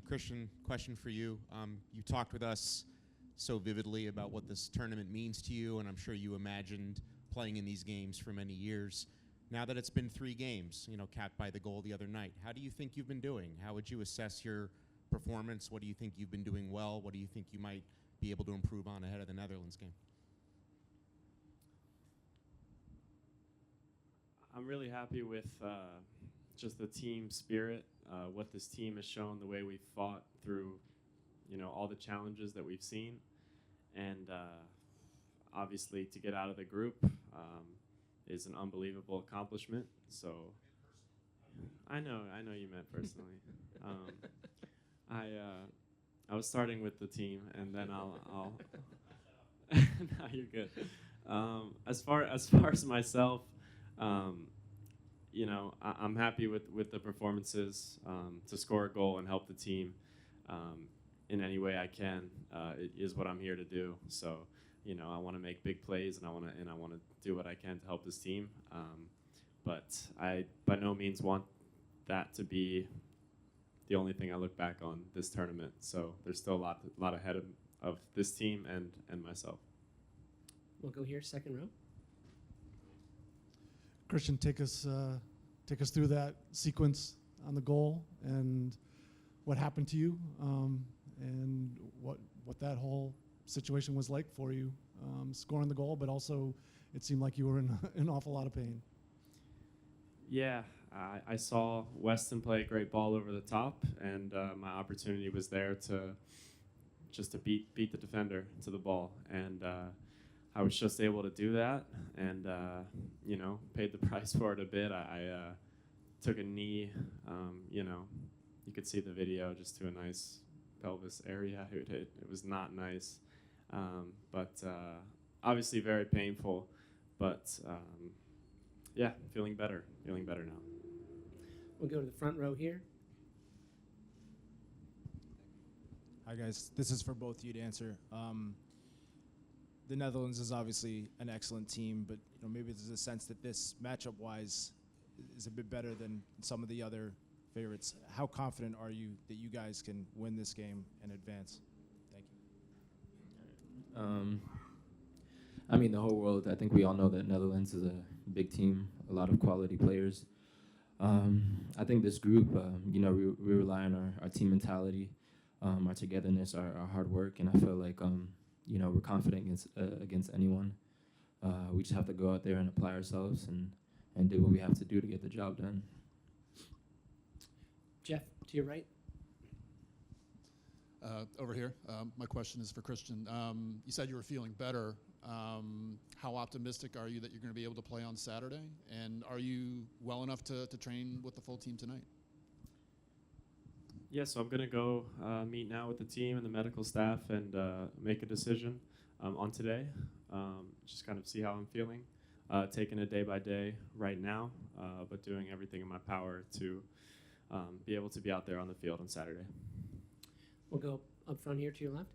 Christian, question for you. You talked with us so vividly about what this tournament means to you, and I'm sure you imagined playing in these games for many years. Now that it's been 3 games, capped by the goal the other night, how do you think you've been doing? How would you assess your performance? What do you think you've been doing well? What do you think you might be able to improve on ahead of the Netherlands game? I'm really happy with just the team spirit, what this team has shown, the way we've fought through, all the challenges that we've seen, and obviously to get out of the group is an unbelievable accomplishment. So I know you meant personally. I was starting with the team, and then I'll no, you're good. As far as myself, I'm happy with the performances. To score a goal and help the team in any way I can is what I'm here to do. So, I want to make big plays, and I want to do what I can to help this team. But I by no means want that to be the only thing I look back on this tournament. So there's still a lot ahead of this team and myself. We'll go here, second row. Christian, take us through that sequence on the goal and what happened to you, and what that whole situation was like for you, scoring the goal, but also it seemed like you were in an awful lot of pain. Yeah, I saw Weston play a great ball over the top, and my opportunity was there to beat the defender to the ball, and I was just able to do that, and paid the price for it a bit. I took a knee, you could see the video, just to a nice pelvis area. It was not nice, but obviously very painful, but yeah, feeling better now. We'll go to the front row here. Hi guys, this is for both of you to answer. The Netherlands is obviously an excellent team, but maybe there's a sense that this matchup-wise is a bit better than some of the other favorites. How confident are you that you guys can win this game and advance? Thank you. The whole world, I think we all know that Netherlands is a big team, a lot of quality players. I think this group, we rely on our team mentality, our togetherness, our hard work, and I feel like we're confident against anyone. We just have to go out there and apply ourselves and do what we have to do to get the job done. Jeff, to your right. Over here. My question is for Christian. You said you were feeling better. How optimistic are you that you're going to be able to play on Saturday? And are you well enough to train with the full team tonight? Yeah, so I'm going to go meet now with the team and the medical staff and make a decision on today. Just kind of see how I'm feeling. Taking it day by day right now, but doing everything in my power to be able to be out there on the field on Saturday. We'll go up front here to your left.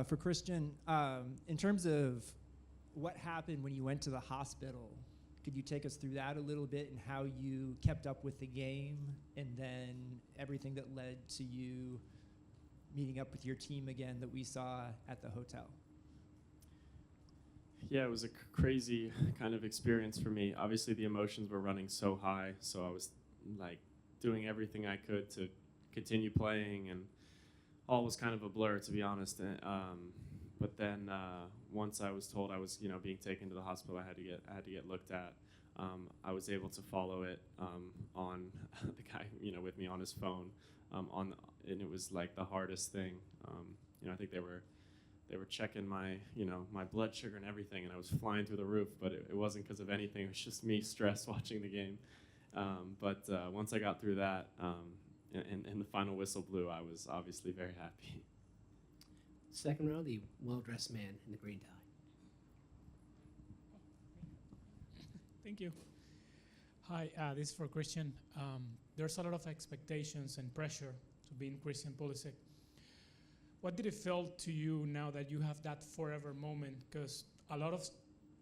For Christian, in terms of what happened when you went to the hospital, could you take us through that a little bit and how you kept up with the game and then everything that led to you meeting up with your team again that we saw at the hotel? Yeah, it was a crazy kind of experience for me. Obviously, the emotions were running so high, so I was like doing everything I could to continue playing, and all was kind of a blur, to be honest. But then once I was told I was, being taken to the hospital, I had to get looked at. I was able to follow it on the guy, with me on his phone, and it was like the hardest thing. I think they were checking my, my blood sugar and everything, and I was flying through the roof. But it wasn't because of anything. It was just me stressed watching the game. But once I got through that, and the final whistle blew, I was obviously very happy. Second row, the well-dressed man in the green tie. Thank you. Hi, this is for Christian. There's a lot of expectations and pressure to being Christian Pulisic. What did it feel to you now that you have that forever moment? Because a lot of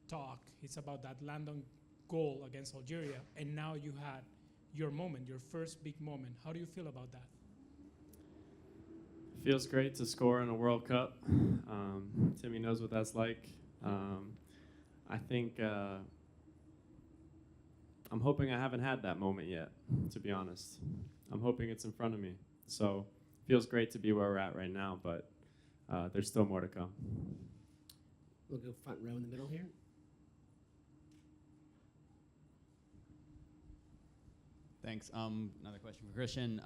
talk is about that London goal against Algeria, and now you had your moment, your first big moment. How do you feel about that? Feels great to score in a World Cup. Timmy knows what that's like. I think I'm hoping I haven't had that moment yet, to be honest. I'm hoping it's in front of me. So feels great to be where we're at right now, but there's still more to come. We'll go front row in the middle here. Thanks. Another question for Christian.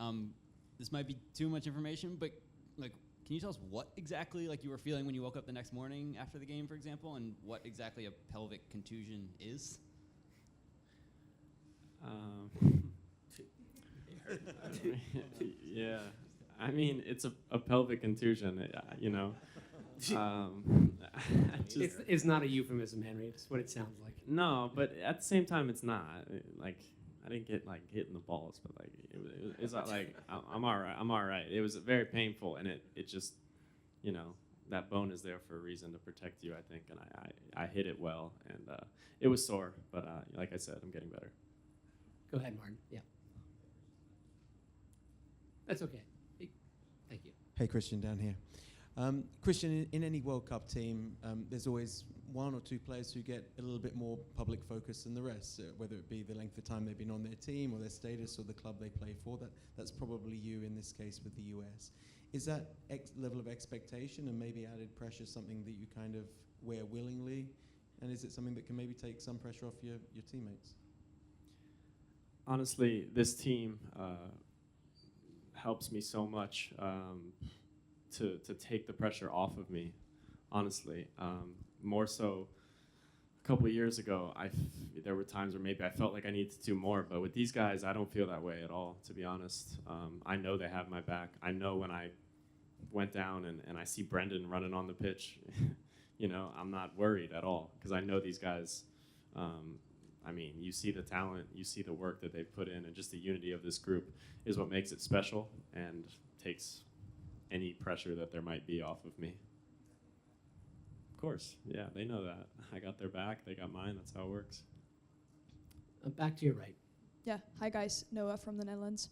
This might be too much information, but like, can you tell us what exactly like you were feeling when you woke up the next morning after the game, for example, and what exactly a pelvic contusion is? Yeah, I mean it's a pelvic contusion, you know. It's not a euphemism, Henry. It's what it sounds like. No, but at the same time, it's not. Like, I didn't get like hit in the balls, but like it's not like I'm all right. I'm all right. It was very painful, and it just, you know, that bone is there for a reason to protect you, I think, and I hit it well, and it was sore, but like I said, I'm getting better. Go ahead, Martin. Yeah. That's okay. Thank you. Hey, Christian, down here. Christian, in any World Cup team, there's always one or two players who get a little bit more public focus than the rest, whether it be the length of time they've been on their team or their status or the club they play for. That's probably you in this case with the US. Is that level of expectation and maybe added pressure something that you kind of wear willingly? And is it something that can maybe take some pressure off your teammates? Honestly, this team helps me so much to take the pressure off of me, honestly. More so, a couple of years ago, there were times where maybe I felt like I needed to do more, but with these guys, I don't feel that way at all, to be honest. I know they have my back. I know when I went down and I see Brendan running on the pitch, you know, I'm not worried at all, because I know these guys. I mean, you see the talent, you see the work that they've put in, and just the unity of this group is what makes it special and takes any pressure that there might be off of me. Of course, yeah, they know that. I got their back, they got mine, that's how it works. Back to your right. Yeah, hi guys, Noah from the Netherlands.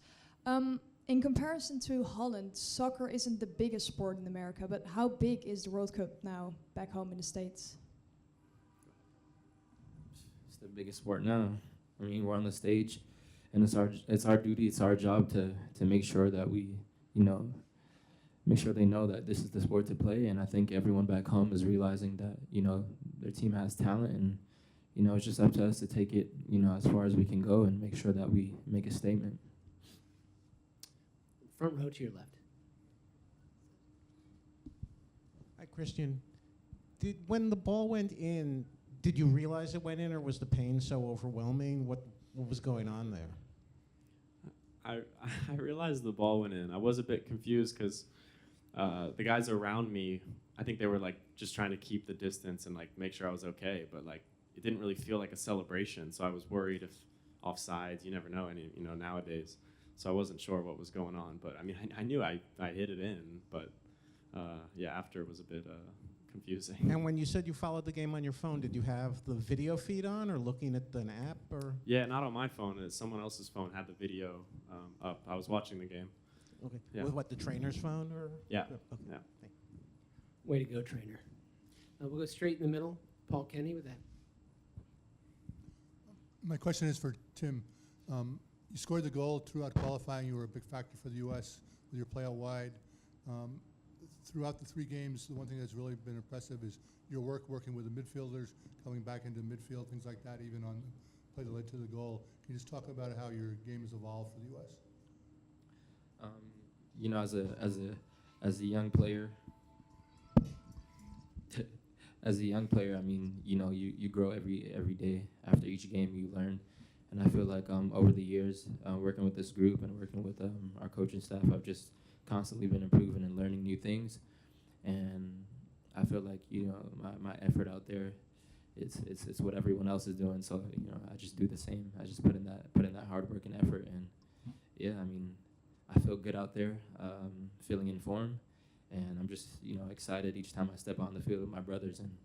In comparison to Holland, soccer isn't the biggest sport in America, but how big is the World Cup now back home in the States? It's the biggest sport now. I mean, we're on the stage, and it's our duty, it's our job to make sure that we, you know, make sure they know that this is the sport to play. And I think everyone back home is realizing that, you know, their team has talent, and, you know, it's just up to us to take it, you know, as far as we can go and make sure that we make a statement. Front row to your left. Hi, Christian. When the ball went in, did you realize it went in, or was the pain so overwhelming? What was going on there? I realized the ball went in. I was a bit confused because the guys around me, I think they were like just trying to keep the distance and like make sure I was okay, but like it didn't really feel like a celebration, so I was worried if offsides. You never know, you know, nowadays. So I wasn't sure what was going on, but I mean, I knew I hit it in, but yeah, after it was a bit confusing. And when you said you followed the game on your phone, did you have the video feed on or looking at an app or? Yeah, not on my phone. Someone else's phone had the video up. I was watching the game. Okay. Yeah. With what, the trainer's phone or? Yeah. Okay. Yeah. Way to go, trainer. We'll go straight in the middle. Paul Kenny with that. My question is for Tim. You scored the goal throughout qualifying. You were a big factor for the U.S. with your play out wide. Throughout the three games, the one thing that's really been impressive is your working with the midfielders, coming back into midfield, things like that, even on the play that led to the goal. Can you just talk about how your game has evolved for the U.S.? You know, as a young player, I mean, you know, you grow every day. After each game, you learn. And I feel like over the years, working with this group and working with our coaching staff, I've just constantly been improving and learning new things. And I feel like, you know, my effort out there, it's what everyone else is doing. So, you know, I just do the same. I just put in that hard work and effort. And yeah, I mean, I feel good out there, feeling informed. And I'm just, you know, excited each time I step on the field with my brothers. And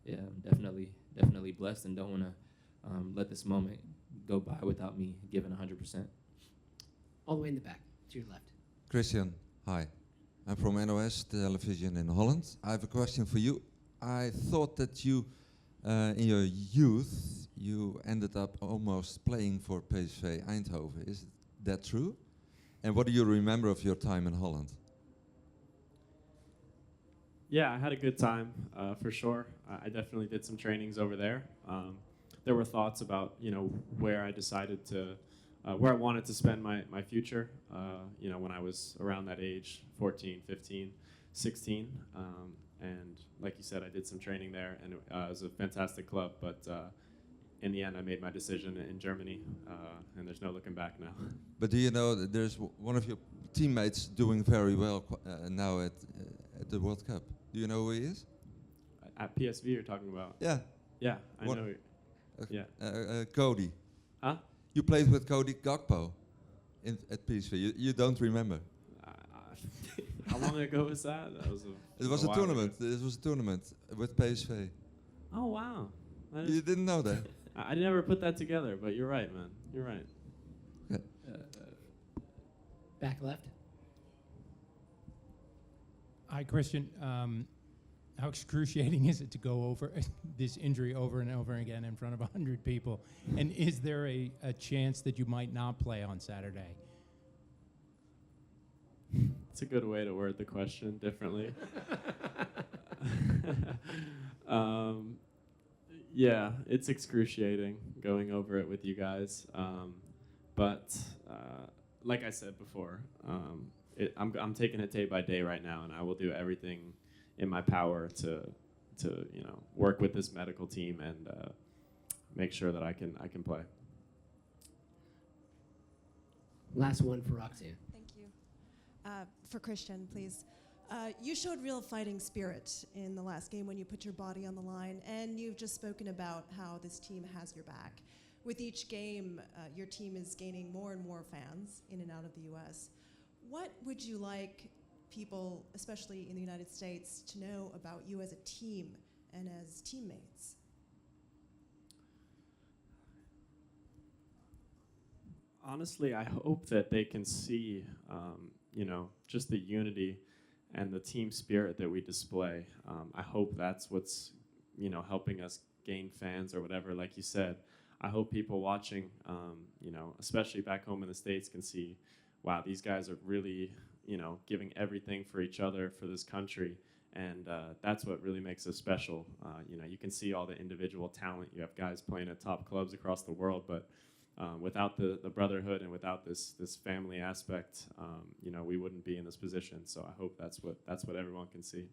yeah, I'm definitely blessed and don't want to let this moment go by without me giving 100%. All the way in the back, to your left. Christian, hi. I'm from NOS Television in Holland. I have a question for you. I thought that you, in your youth, you ended up almost playing for PSV Eindhoven. Is that true? And what do you remember of your time in Holland? Yeah, I had a good time for sure. I definitely did some trainings over there. There were thoughts about where I decided to, where I wanted to spend my future. When I was around that age, 14, 15, 16, and like you said, I did some training there, and it was a fantastic club. But in the end, I made my decision in Germany, and there's no looking back now. But do you know that there's one of your teammates doing very well now at the World Cup? Do you know who he is? At PSV, you're talking about? Yeah. Yeah, I What- know. Yeah. Cody. Huh? You played with Cody Gakpo at PSV. You don't remember? How long ago was that? It was a while tournament. ago. It was a tournament with PSV. Oh wow! You didn't know that? I never put that together, but you're right, man. You're right. Back left. Hi, Christian. How excruciating is it to go over this injury over and over again in front of 100 people? And is there a chance that you might not play on Saturday? It's a good way to word the question differently. Yeah, it's excruciating going over it with you guys. But like I said before, I'm taking it day by day right now, and I will do everything in my power to work with this medical team and make sure that I can play. Last one for Roxanne. Thank you. For Christian, please. You showed real fighting spirit in the last game when you put your body on the line, and you've just spoken about how this team has your back. With each game, your team is gaining more and more fans in and out of the U.S. What would you like people, especially in the United States, to know about you as a team and as teammates? Honestly, I hope that they can see, just the unity and the team spirit that we display. I hope that's what's, helping us gain fans or whatever. Like you said, I hope people watching, especially back home in the States, can see, wow, these guys are really, giving everything for each other, for this country. And that's what really makes us special. You can see all the individual talent. You have guys playing at top clubs across the world, but without the brotherhood and without this family aspect, we wouldn't be in this position. So I hope that's what everyone can see.